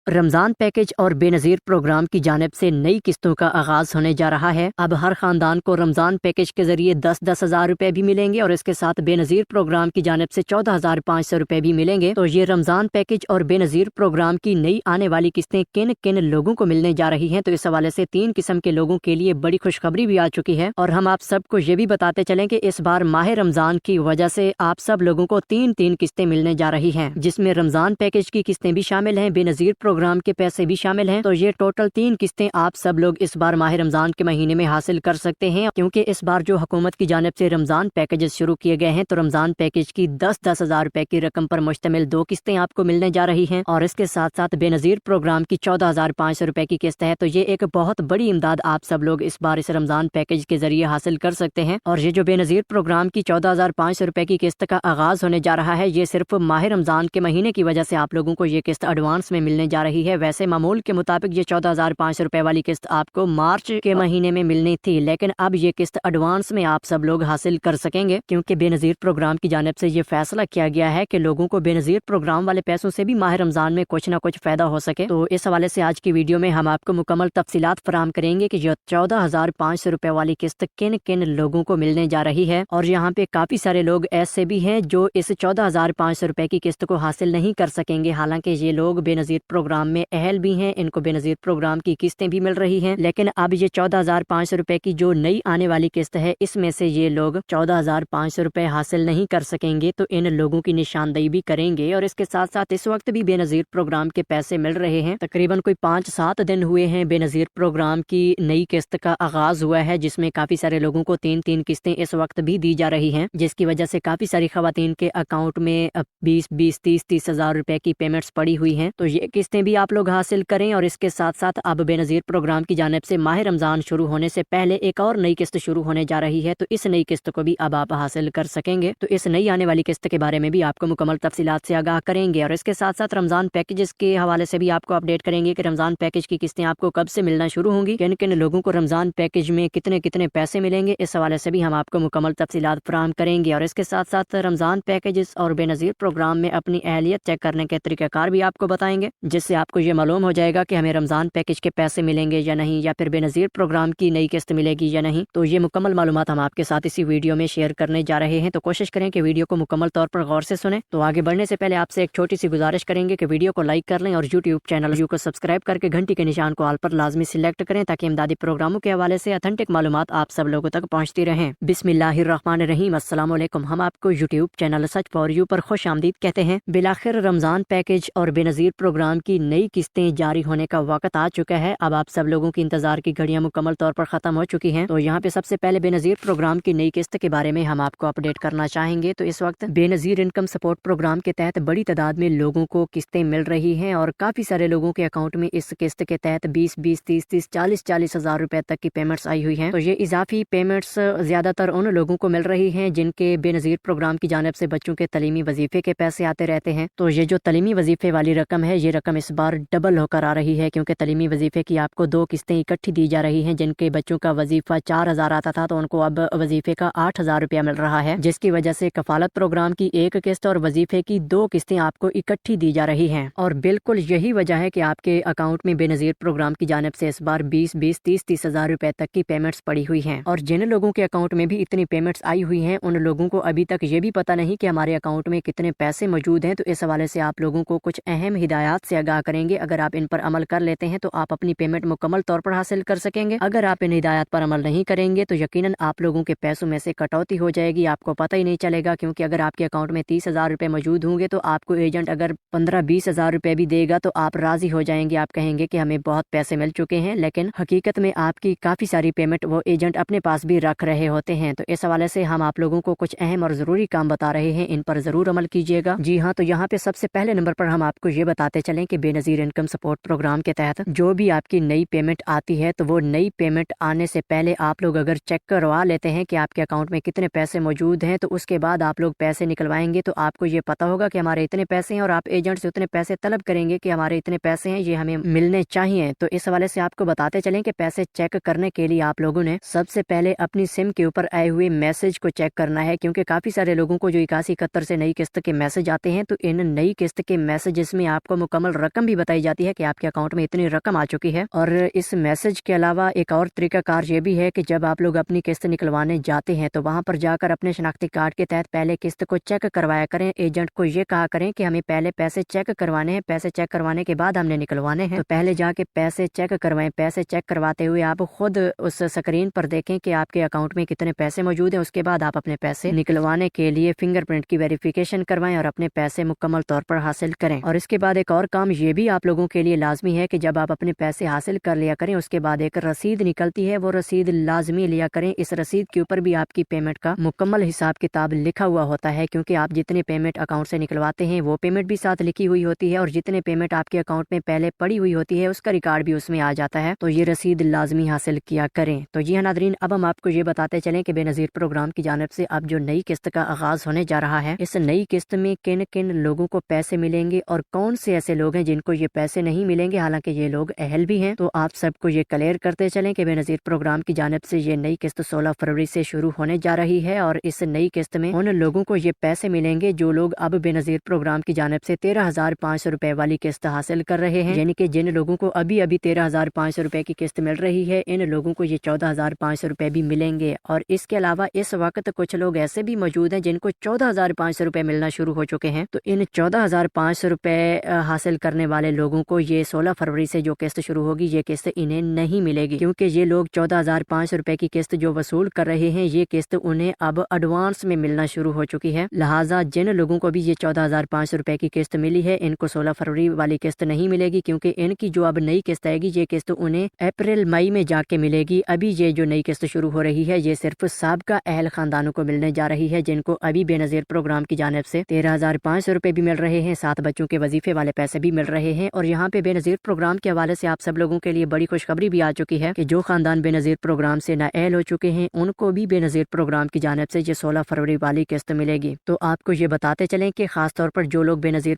Ramzan package और Benazir programme की जानिब से नई किस्तों का आगाज होने जा रहा है। अब हर खानदान को रमजान पैकेज के जरिए 10-10 हजार रुपए भी मिलेंगे और इसके साथ बेनज़ीर प्रोग्राम की जानिब से 14,500 रुपए भी मिलेंगे। तो ये रमजान पैकेज और बेनज़ीर प्रोग्राम की नई आने वाली किस्तें किन किन लोगों को मिलने जा रही हैं, तो इस हवाले से 3 किस्म के लोगों के लिए बड़ी खुशखबरी भी आ चुकी है। और हम आप सबको ये भी बताते चलें कि इस बार माह रमजान की वजह से आप सब लोगों को 3-3 किस्तें मिलने जा रही हैं, जिसमें रमजान पैकेज की किस्तें भी शामिल हैं, बेनज़ीर प्रोग्राम के पैसे भी शामिल हैं। तो ये टोटल 3 किस्तें आप सब लोग इस बार माह रमजान के महीने में हासिल कर सकते हैं, क्योंकि इस बार जो हुकूमत की जानिब से रमजान पैकेजेस शुरू किए गए हैं, तो रमजान पैकेज की 10-10 हजार रुपए की रकम पर मुश्तमिल 2 किस्तें आपको मिलने जा रही हैं और इसके साथ साथ बेनज़ीर प्रोग्राम की 14,500 रुपए की किस्त है। तो ये एक बहुत बड़ी इमदाद आप सब लोग इस बार इस रमजान पैकेज के जरिए हासिल कर सकते हैं। और ये जो बेनज़ीर प्रोग्राम की 14,500 रुपए की किस्त का आगाज होने जा रहा है, ये सिर्फ माह रमजान के महीने की वजह से आप लोगों को ये किस्त एडवांस में मिलने जा रही है। वैसे मामूल के मुताबिक ये 14,500 रुपए वाली किस्त आपको मार्च के महीने में मिलनी थी, लेकिन अब ये किस्त एडवांस में आप सब लोग हासिल कर सकेंगे, क्योंकि बेनज़ीर प्रोग्राम की जानिब से ये फैसला किया गया है कि लोगों को बेनज़ीर प्रोग्राम वाले पैसों से भी माह रमजान में कुछ न कुछ फायदा हो सके। तो इस हवाले से आज की वीडियो में हम आपको मुकम्मल तफसीलात फराहम करेंगे कि ये 14,500 रुपए वाली किस्त किन किन लोगों को मिलने जा रही है। और यहाँ पे काफी सारे लोग ऐसे भी हैं जो इस 14,500 रुपए की किस्त को हासिल नहीं कर सकेंगे। हालांकि ये लोग बेनज़ीर प्रोग्राम में अहल भी हैं, इनको बेनज़ीर प्रोग्राम की किस्तें भी मिल रही हैं, लेकिन अब ये 14,500 रुपए की जो नई आने वाली किस्त है, इसमें से ये लोग 14,500 रुपए हासिल नहीं कर सकेंगे। तो इन लोगों की निशानदेही भी करेंगे। और इसके साथ साथ इस वक्त भी बेनज़ीर प्रोग्राम के पैसे मिल रहे हैं। तकरीबन कोई 5-7 दिन हुए हैं बेनज़ीर प्रोग्राम की नई किस्त का आगाज हुआ है, जिसमें काफी सारे लोगों को 3-3 किस्तें इस वक्त भी दी जा रही हैं, जिसकी वजह से काफी सारी खवातीन के अकाउंट में 20-20, 30-30 हजार रुपए की पेमेंट्स पड़ी हुई हैं। तो ये किस्तें भी आप लोग हासिल करें। और इसके साथ साथ अब बेनज़ीर प्रोग्राम की जानिब से माह रमजान शुरू होने से पहले एक और नई किस्त शुरू होने जा रही है, तो इस नई किस्त को भी अब आप हासिल कर सकेंगे। तो इस नई आने वाली किस्त के बारे में भी आपको मुकम्मल तफसीलात से आगाह करेंगे। और इसके साथ साथ रमजान पैकेजेस के हवाले से भी आपको अपडेट करेंगे कि रमजान पैकेज की किस्तें आपको कब से मिलना शुरू होंगी, किन किन लोगों को रमजान पैकेज में कितने कितने पैसे मिलेंगे, इस हवाले से भी हम आपको मुकम्मल तफसीलात फराहम करेंगे। और इसके साथ साथ रमजान पैकेजेस और बेनज़ीर प्रोग्राम में अपनी अहलियत चेक करने के तरीक़ाकार भी आपको बताएंगे, जिससे आपको ये मालूम हो जाएगा कि हमें रमजान पैकेज के पैसे मिलेंगे या नहीं, या फिर बेनज़ीर प्रोग्राम की नई किस्त मिलेगी या नहीं। तो ये मुकम्मल मालूमात हम आपके साथ इसी वीडियो में शेयर करने जा रहे हैं। तो कोशिश करें कि वीडियो को मुकम्मल तौर पर गौर से सुने। तो आगे बढ़ने से पहले आपसे एक छोटी सी गुजारिश करेंगे कि वीडियो को लाइक कर लें और यूट्यूब चैनल को सब्सक्राइब करके घंटी के निशान को ऑल पर लाजमी सिलेक्ट करें, ताकि इमदादी प्रोग्रामों के हवाले से ऑथेंटिक मालूमात आप सब लोगों तक पहुंचती रहें। बिस्मिल्लाहिर्रहमानिर्रहीम, अस्सलाम वालेकुम। हम आपको YouTube channel such for you पर खुश आमदीद कहते हैं। बिलाखिर रमजान पैकेज और बेनज़ीर प्रोग्राम की नई किस्तें जारी होने का वक्त आ चुका है। अब आप सब लोगों की इंतजार की घड़ियां मुकम्मल तौर पर खत्म हो चुकी हैं। तो यहाँ पे सबसे पहले बेनज़ीर प्रोग्राम की नई किस्त के बारे में हम आपको अपडेट करना चाहेंगे। तो इस वक्त बेनज़ीर इनकम सपोर्ट प्रोग्राम के तहत बड़ी तादाद में लोगों को किस्तें मिल रही हैं और काफी सारे लोगों के अकाउंट में इस किस्त के तहत 20-20, 30-30, 40-40 हजार रुपए तक की पेमेंट्स आई हुई हैं। तो ये इजाफी पेमेंट्स ज्यादातर उन लोगों को मिल रही हैं जिनके बेनज़ीर प्रोग्राम की जानिब से बच्चों के तलीमी वजीफे के पैसे आते रहते हैं। तो ये जो तलीमी वजीफे वाली रकम है, ये रकम इस बार डबल होकर आ रही है, क्योंकि तलीमी वजीफे की आपको 2 किस्तें इकट्ठी दी जा रही हैं। जिनके बच्चों का वजीफा 4,000 आता था, तो उनको अब वजीफे का 8,000 रुपया मिल रहा है, जिसकी वजह से कफालत प्रोग्राम की 1 किस्त और वजीफे की 2 किस्तें आपको इकट्ठी दी जा रही हैं। और बिल्कुल यही वजह है कि आपके अकाउंट में बेनज़ीर प्रोग्राम की जानिब से इस बार 20-20, 30-30 हजार रुपए तक की पेमेंट्स पड़ी हुई हैं। और जिन लोगों के अकाउंट में भी इतनी पेमेंट्स आई हुई हैं, उन लोगों को अभी तक ये भी पता नहीं कि हमारे अकाउंट में कितने पैसे मौजूद हैं। तो इस हवाले से आप लोगों को कुछ अहम हिदायत से आगाह करेंगे। अगर आप इन पर अमल कर लेते हैं तो आप अपनी पेमेंट मुकम्मल तौर पर हासिल कर सकेंगे। अगर आप इन हिदायत पर अमल नहीं करेंगे तो यकीनन आप लोगों के पैसों में से कटौती हो जाएगी, आपको पता ही नहीं चलेगा। क्योंकि अगर आपके अकाउंट में 30 हजार रुपए मौजूद होंगे, तो आपको एजेंट अगर 15-20 हजार रुपए भी देगा तो आप राजी हो जाएंगे, आप कहेंगे कि हमें बहुत पैसे मिल चुके हैं, लेकिन हकीकत में आपकी काफी सारी पेमेंट वो एजेंट अपने पास भी रख रहे होते हैं। तो इस हवाले से हम आप लोगों को कुछ अहम और जरूरी काम बता रहे हैं, इन पर जरूर अमल कीजिएगा। जी हाँ, तो यहाँ पे सबसे पहले नंबर पर हम आपको ये बताते चलें कि बेनज़ीर इनकम सपोर्ट प्रोग्राम के तहत जो भी आपकी नई पेमेंट आती है, तो वो नई पेमेंट आने से पहले आप लोग अगर चेक करवा लेते हैं कि आपके अकाउंट में कितने पैसे मौजूद हैं, तो उसके बाद आप लोग पैसे निकलवाएंगे तो आपको ये पता होगा कि हमारे इतने पैसे हैं, और आप एजेंट से उतने पैसे तलब करेंगे कि हमारे इतने पैसे हैं, ये हमें मिलने चाहिए। तो इस हवाले से आपको बताते चलें कि पैसे चेक करने के लिए आप लोगों ने सबसे पहले अपनी सिम के ऊपर आए हुए मैसेज को चेक करना है, क्योंकि काफी सारे लोगों को जो 8171 से नई किस्त के मैसेज आते हैं, तो इन नई किस्त के मैसेजेस में आपको मुकम्मल रकम भी बताई जाती है कि आपके अकाउंट में इतनी रकम आ चुकी है। और इस मैसेज के अलावा एक और तरीका कार ये भी है कि जब आप लोग अपनी किस्त निकलवाने जाते हैं तो वहाँ पर जाकर अपने शनाख्ती कार्ड के तहत पहले किस्त को चेक करवाया करें। एजेंट को ये कहा करें कि हमें पहले पैसे चेक करवाने हैं, पैसे चेक करवाने के बाद हमने निकलवाने हैं। तो पहले जाके पैसे चेक करवाएं। पैसे चेक करवाते हुए आप खुद उस स्क्रीन पर देखें कि आपके अकाउंट में कितने पैसे मौजूद हैं। उसके बाद आप अपने पैसे निकलवाने के लिए फिंगरप्रिंट की वेरिफिकेशन करवाएं और अपने पैसे मुकम्मल तौर पर हासिल करें। और इसके बाद एक और काम ये भी आप लोगों के लिए लाजमी है कि जब आप अपने पैसे हासिल कर लिया करें उसके बाद एक रसीद निकलती है, वो रसीद लाजमी लिया करें। इस रसीद के ऊपर भी आपकी पेमेंट का मुकम्मल हिसाब किताब लिखा हुआ होता है, क्योंकि आप जितने पेमेंट अकाउंट से निकलवाते हैं वो पेमेंट भी साथ लिखी हुई होती है और जितने पेमेंट आपके अकाउंट में पहले पड़ी हुई होती है उसका रिकॉर्ड भी उसमें आ जाता है। तो ये रसीद लाजमी हासिल किया करें। तो जी हाँ नादरीन, अब हम आपको ये बताते चलें कि बेनज़ीर प्रोग्राम की जानिब से अब जो नई किस्त का आगाज होने जा रहा है, इस नई किस्त में किन किन लोगों को पैसे मिलेंगे और कौन से ऐसे लोग हैं जिनको ये पैसे नहीं मिलेंगे, हालांकि ये लोग अहल भी हैं। तो आप सबको ये क्लियर करते चलें कि बेनज़ीर प्रोग्राम की जानिब से ये नई किस्त 16 फरवरी से शुरू होने जा रही है और इस नई किस्त में उन लोगों को ये पैसे मिलेंगे जो लोग अब बेनज़ीर प्रोग्राम की जानिब से 13,500 रुपए वाली किस्त हासिल कर रहे हैं। यानी कि जिन लोगों को अभी 13,500 रुपए की किस्त मिल रही है, इन लोगों को ये 14,500 रुपए भी मिलेंगे। और इसके अलावा इस वक्त कुछ लोग ऐसे भी मौजूद हैं जिनको 14,500 रुपए मिलना शुरू हो चुके हैं। तो इन 14,500 रुपए हासिल करने वाले लोगों को ये 16 फरवरी से जो किस्त शुरू होगी ये किस्त इन्हें नहीं मिलेगी, क्योंकि ये लोग 14,500 रुपए की किस्त जो वसूल कर रहे हैं ये किस्त उन्हें अब एडवांस में मिलना शुरू हो चुकी है। लिहाजा जिन लोगों को भी ये 14,500 रुपए की किस्त मिली है इनको 16 फरवरी वाली किस्त नहीं मिलेगी, क्योंकि इनकी जो अब नई किस्त आएगी ये किस्त उन्हें अप्रैल मई में जाके मिलेगी। अभी ये जो नई किस्त शुरू हो रही है ये सिर्फ साबका अहल खानदानों को मिलने जा रही है, जिनको अभी बेनज़ीर प्रोग्राम की जानिब से 13,500 रुपए भी मिल रहे हैं, 7 बच्चों के वजीफे वाले पैसे भी मिल रहे हैं। और यहाँ पे बेनज़ीर प्रोग्राम के हवाले से आप सब लोगों के लिए बड़ी खुशखबरी भी आ चुकी है कि जो खानदान बेनज़ीर प्रोग्राम से नाअहल हो चुके हैं उनको भी बेनज़ीर प्रोग्राम की जानिब से ये 16 फरवरी वाली किस्त मिलेगी। तो आपको ये बताते चलें कि खास तौर पर जो लोग बेनज़ीर